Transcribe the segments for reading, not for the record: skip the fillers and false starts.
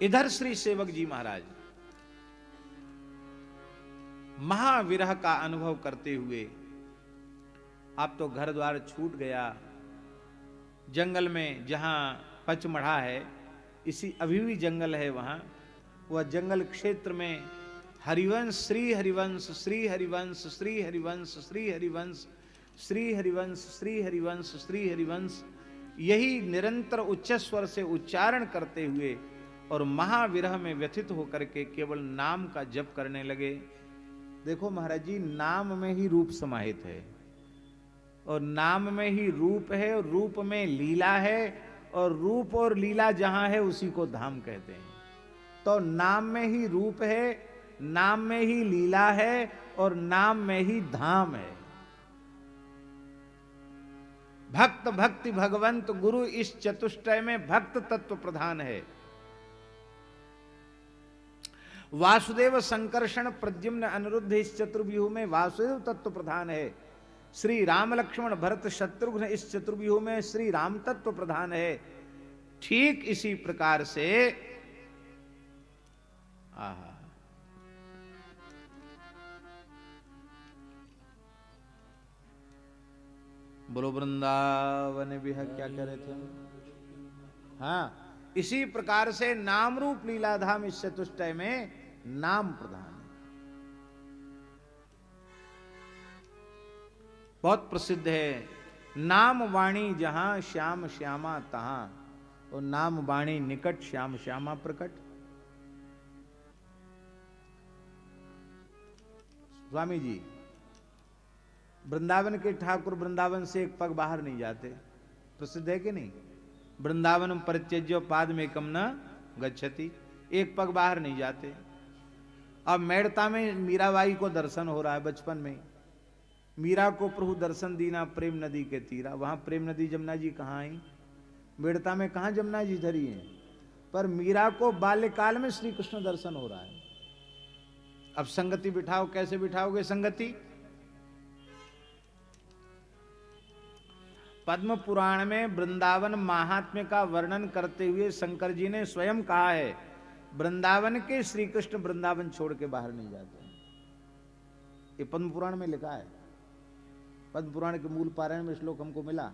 इधर श्री सेवक जी महाराज महाविरह का अनुभव करते हुए, अब तो घर द्वार छूट गया, जंगल में जहां पचमढ़ा है, इसी अभी भी जंगल है वहां, वह जंगल क्षेत्र में हरिवंश श्री हरिवंश श्री हरिवंश श्री हरिवंश श्री हरिवंश श्री हरिवंश श्री हरिवंश श्री हरिवंश यही निरंतर उच्च स्वर से उच्चारण करते हुए और महाविरह में व्यथित होकर के केवल नाम का जप करने लगे। देखो महाराज जी, नाम में ही रूप समाहित है और नाम में ही रूप है और रूप में लीला है और रूप और लीला जहां है उसी को धाम कहते हैं। तो नाम में ही रूप है, नाम में ही लीला है और नाम में ही धाम है। भक्त भक्ति भगवंत गुरु इस चतुष्टय में भक्त तत्व प्रधान है। वासुदेव संकर्षण प्रद्युम्न अनिरुद्ध इस चतुर्व्यूह में वासुदेव तत्व प्रधान है। श्री राम लक्ष्मण भरत शत्रुघ्न इस चतुर्व्यूह में श्री राम तत्व प्रधान है। ठीक इसी प्रकार से बोलो वृंदावन विहग, क्या कह रहे थे हम? हाँ, इसी प्रकार से नाम रूप लीलाधाम इस चतुष्टय में नाम प्रधान है। बहुत प्रसिद्ध है, नाम वाणी जहां श्याम श्यामा तहां, और नाम वाणी निकट श्याम श्यामा प्रकट। स्वामी जी, वृंदावन के ठाकुर वृंदावन से एक पग बाहर नहीं जाते, प्रसिद्ध है कि नहीं? वृंदावन परित्यज्य पादमेकम न गच्छति, एक पग बाहर नहीं जाते। अब मेड़ता में मीराबाई को दर्शन हो रहा है बचपन में, मीरा को प्रभु दर्शन दीना प्रेम नदी के तीरा। वहां प्रेम नदी जमुना जी कहाँ आई? मेड़ता में कहाँ जमुना जी धरी है? पर मीरा को बाल्यकाल में श्री कृष्ण दर्शन हो रहा है। अब संगति बिठाओ, कैसे बिठाओगे संगति? पद्म पुराण में वृंदावन महात्म्य का वर्णन करते हुए शंकर जी ने स्वयं कहा है, वृंदावन के श्री कृष्ण वृंदावन छोड़ के बाहर नहीं जाते। ये पद्म पुराण में लिखा है। पद्म पुराण के मूल पारायण में श्लोक हमको मिला।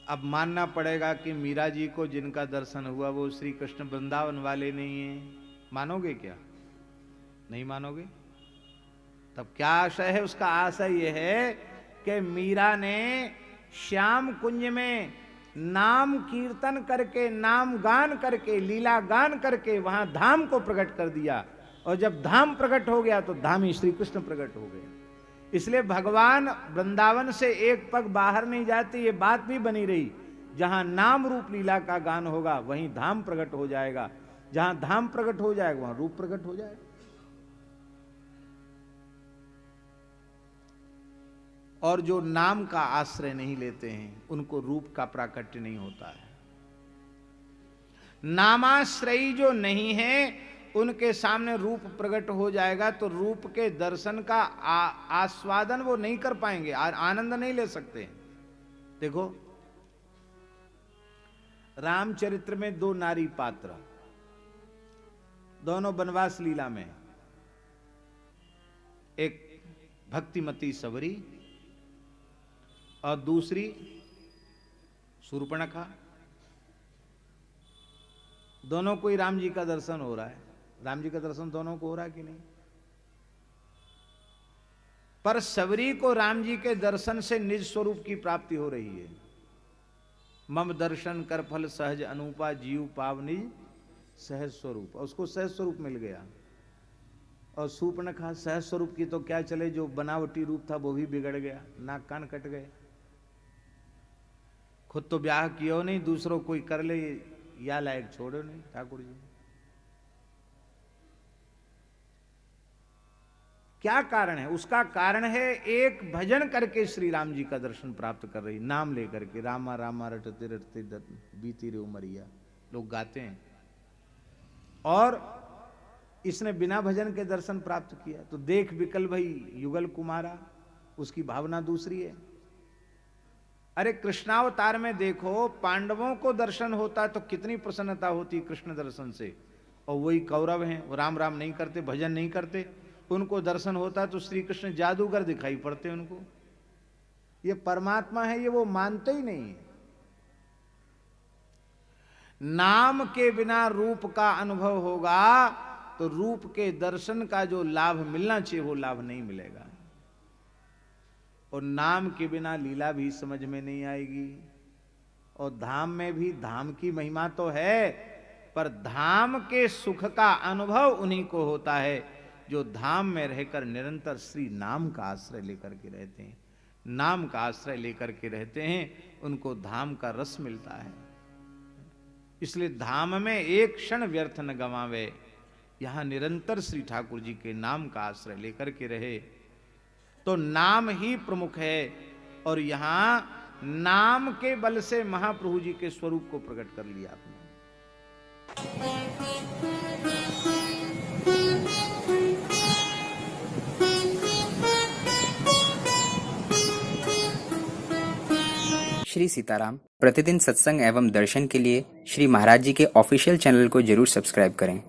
अब मानना पड़ेगा कि मीरा जी को जिनका दर्शन हुआ वो श्री कृष्ण वृंदावन वाले नहीं है। मानोगे क्या? नहीं मानोगे? तब क्या आशय है उसका? आशय यह है कि मीरा ने श्याम कुंज में नाम कीर्तन करके, नाम गान करके, लीला गान करके वहां धाम को प्रकट कर दिया, और जब धाम प्रकट हो गया तो धाम ही श्री कृष्ण प्रकट हो गए। इसलिए भगवान वृंदावन से एक पग बाहर नहीं जाते, ये बात भी बनी रही। जहां नाम रूप लीला का गान होगा वहीं धाम प्रकट हो जाएगा, जहां धाम प्रकट हो जाएगा वहां रूप प्रकट हो जाएगा। और जो नाम का आश्रय नहीं लेते हैं उनको रूप का प्राकट्य नहीं होता है। नामाश्रयी जो नहीं है उनके सामने रूप प्रकट हो जाएगा तो रूप के दर्शन का आस्वादन वो नहीं कर पाएंगे, आनंद नहीं ले सकते। देखो रामचरित्र में दो नारी पात्र, दोनों वनवास लीला में, एक भक्तिमती सबरी और दूसरी शूर्पणखा। दोनों को ही राम जी का दर्शन हो रहा है। राम जी का दर्शन दोनों को हो रहा है कि नहीं? पर सबरी को राम जी के दर्शन से निज स्वरूप की प्राप्ति हो रही है। मम दर्शन कर फल सहज अनूपा, जीव पाव निज सहज स्वरूप, और उसको सहज स्वरूप मिल गया। और शूर्पणखा सहज स्वरूप की तो क्या चले, जो बनावटी रूप था वो भी बिगड़ गया, नाक कान कट गए। खुद तो ब्याह कियो नहीं, दूसरों कोई कर ले या लायक छोड़ो नहीं ठाकुर जी। क्या कारण है? उसका कारण है एक भजन करके श्री राम जी का दर्शन प्राप्त कर रही, नाम लेकर के, रामा रामा रटते रटते बीती रे उमरिया, लोग गाते हैं। और इसने बिना भजन के दर्शन प्राप्त किया। तो देख विकल भाई युगल कुमारा, उसकी भावना दूसरी है। अरे कृष्णावतार में देखो, पांडवों को दर्शन होता तो कितनी प्रसन्नता होती कृष्ण दर्शन से, और वही कौरव हैं, वो राम राम नहीं करते, भजन नहीं करते, उनको दर्शन होता तो श्री कृष्ण जादूगर दिखाई पड़ते उनको। ये परमात्मा है, ये वो मानते ही नहीं है। नाम के बिना रूप का अनुभव होगा तो रूप के दर्शन का जो लाभ मिलना चाहिए वो लाभ नहीं मिलेगा, और नाम के बिना लीला भी समझ में नहीं आएगी। और धाम में भी धाम की महिमा तो है, पर धाम के सुख का अनुभव उन्हीं को होता है जो धाम में रहकर निरंतर श्री नाम का आश्रय लेकर के रहते हैं। नाम का आश्रय लेकर के रहते हैं, उनको धाम का रस मिलता है। इसलिए धाम में एक क्षण व्यर्थ न गंवावे, यहां निरंतर श्री ठाकुर जी के नाम का आश्रय लेकर के रहे तो नाम ही प्रमुख है। और यहां नाम के बल से महाप्रभु जी के स्वरूप को प्रकट कर लिया आपने। श्री सीताराम प्रतिदिन सत्संग एवं दर्शन के लिए श्री महाराज जी के ऑफिशियल चैनल को जरूर सब्सक्राइब करें।